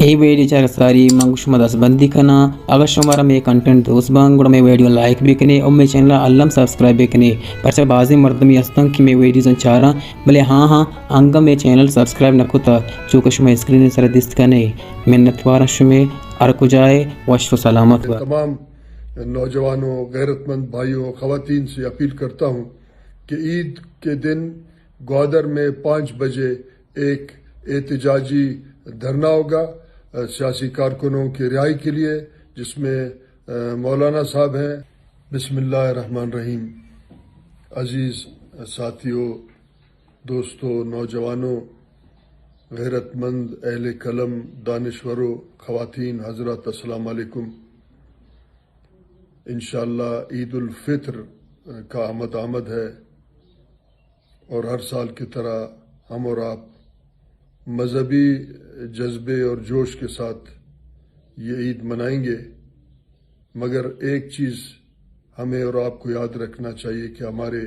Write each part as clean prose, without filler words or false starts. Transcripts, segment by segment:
ఈ వీడియో चारसारी मंग शुमा दस बंदी कना अगर शुमारा में कंटेंट दोस्त बांग गुड़ा में वीडियो लाइक भी कने और मैं चैनल अल्लम सब्सक्राइब भी कने पर से बाजी मर्द में हस्तंग की मैं वीडियो चारा भले हाँ अंग में चैनल सब्सक्राइब न कुता जो कुछ मैं स्क्रीन सर दिस्त कने मिन्नत वारा शुमे अरकु जाए वश सलामत तमाम नौजवानों गैरतमंद भाइयों ख़वातीन से अपील करता हूँ कि ईद के दिन ग्वादर में 5 बजे एक एहतजाजी धरना होगा सियासी कारकुनों की रिहाई के लिए, जिसमें मौलाना साहब हैं। बिस्मिल्लाहिर्रहमानिर्रहीम। अजीज़ साथियों, दोस्तों, नौजवानों, गैरतमंद अहले कलम, दानिश्वरों, ख़वातीन हज़रात, अस्सलाम वालेकुम। इंशाअल्लाह ईद उल फित्र का आमद है और हर साल की तरह हम और आप मजहबी जज्बे और जोश के साथ ये ईद मनाएंगे, मगर एक चीज़ हमें और आपको याद रखना चाहिए कि हमारे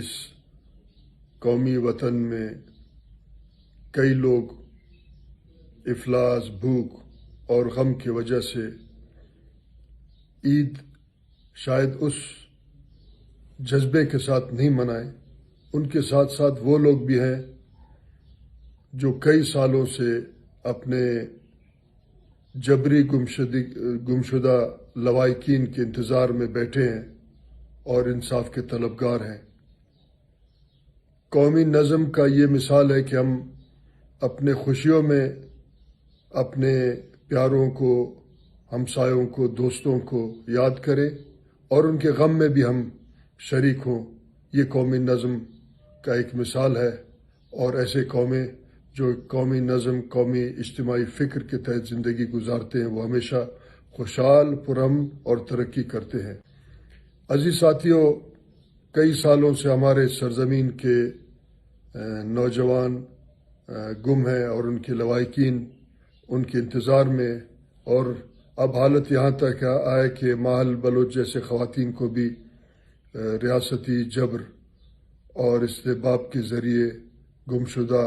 इस कौमी वतन में कई लोग इफलास, भूख और गम की वजह से ईद शायद उस जज्बे के साथ नहीं मनाएं। उनके साथ साथ वो लोग भी हैं जो कई सालों से अपने जबरी गुमशुदा लवाहिकीन के इंतज़ार में बैठे हैं और इंसाफ के तलबगार हैं। कौमी नज़म का ये मिसाल है कि हम अपने खुशियों में अपने प्यारों को, हमसायों को, दोस्तों को याद करें और उनके गम में भी हम शरीक हों। ये कौमी नज़म का एक मिसाल है और ऐसे कौमें जो कौमी नज़म, कौमी इज्तिमाई फ़िक्र के तहत ज़िंदगी गुजारते हैं, वो हमेशा खुशहाल, पुरअमन और तरक्की करते हैं। अजीज़ साथियों, कई सालों से हमारे सरज़मीन के नौजवान गुम हैं और उनके लवाहिकीन उनके इंतज़ार में, और अब हालत यहाँ तक आए कि माहल बलोच जैसे ख़वातीन को भी रियासती जबर और इस्तेबाब के ज़रिए गुमशुदा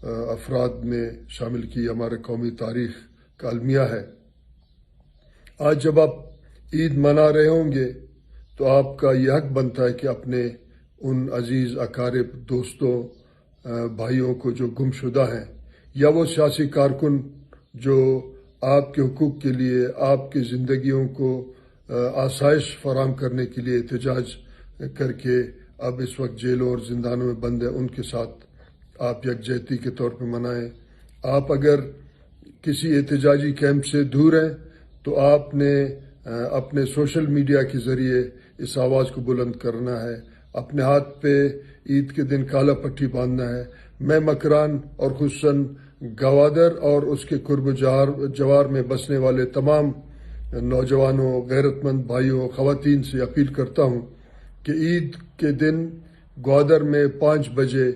अफराद में शामिल की हमारे कौमी तारीख़ का अलमिया है। आज जब आप ईद मना रहे होंगे तो आपका यह हक बनता है कि अपने उन अजीज़ अकारिब, दोस्तों, भाइयों को जो गुमशुदा हैं, या वो सियासी कारकुन जो आपके हुकूक के लिए, आपकी ज़िंदगियों को आसाइश फराहम करने के लिए एहतजाज करके अब इस वक्त जेलों और ज़िंदानों में बंद है, उनके साथ आप यकजहती के तौर पर मनाएं। आप अगर किसी एहतजाजी कैंप से दूर हैं तो आपने अपने सोशल मीडिया के ज़रिए इस आवाज़ को बुलंद करना है। अपने हाथ पे ईद के दिन काला पट्टी बांधना है। मैं मकरान और खुसन गवादर और उसके कुर्ब जवार में बसने वाले तमाम नौजवानों, गैरतमंद भाइयों, ख़वातीन से अपील करता हूँ कि ईद के दिन ग्वादर में 5 बजे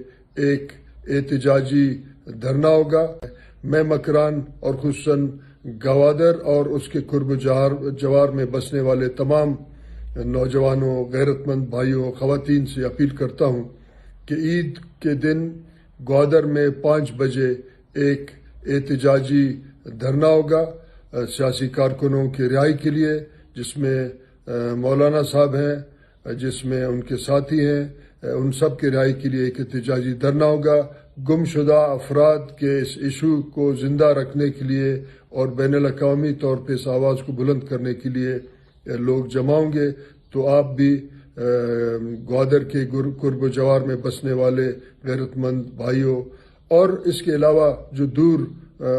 एक एहतजाजी धरना होगा। मैं मकरान और खुसन गवादर और उसके कुर्ब जवार में बसने वाले तमाम नौजवानों, गैरतमंद भाइयों, ख़वातीन से अपील करता हूँ कि ईद के दिन ग्वादर में 5 बजे एक एहतजाजी धरना होगा सियासी कारकुनों की रिहाई के लिए, जिसमें मौलाना साहब हैं, जिसमें उनके साथी हैं, उन सब के रिहाई के लिए एक एहतजाजी धरना होगा। गुमशुदा अफराद के इस इशू को ज़िंदा रखने के लिए और बैनुल अक़वामी तौर पर इस आवाज़ को बुलंद करने के लिए लोग जमा होंगे। तो आप भी ग्वादर के कुर्ब जवार में बसने वाले गैरतमंद भाइयों और इसके अलावा जो दूर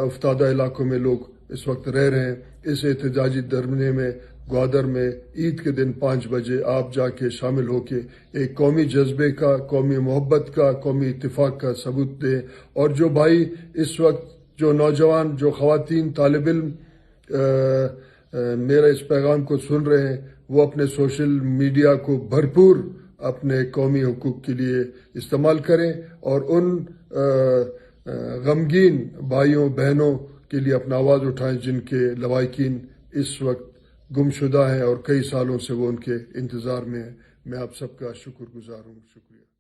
अफ्तादा इलाकों में लोग इस वक्त रह रहे हैं, इस एहतजाजी धरने में ग्वादर में ईद के दिन 5 बजे आप जाके शामिल होके एक कौमी जज्बे का, कौमी मोहब्बत का, कौमी इत्तिफाक का सबूत दें। और जो भाई इस वक्त, जो नौजवान, जो ख़वातीन, तालिब इल्म मेरा इस पैगाम को सुन रहे हैं, वो अपने सोशल मीडिया को भरपूर अपने कौमी हुकूक के लिए इस्तेमाल करें और उन गमगीन भाइयों, बहनों के लिए अपना आवाज़ उठाएं जिनके लवाहिकीन इस वक्त गुमशुदा हैं और कई सालों से वो उनके इंतज़ार में हैं। मैं आप सबका शुक्रगुज़ार हूँ। शुक्रिया।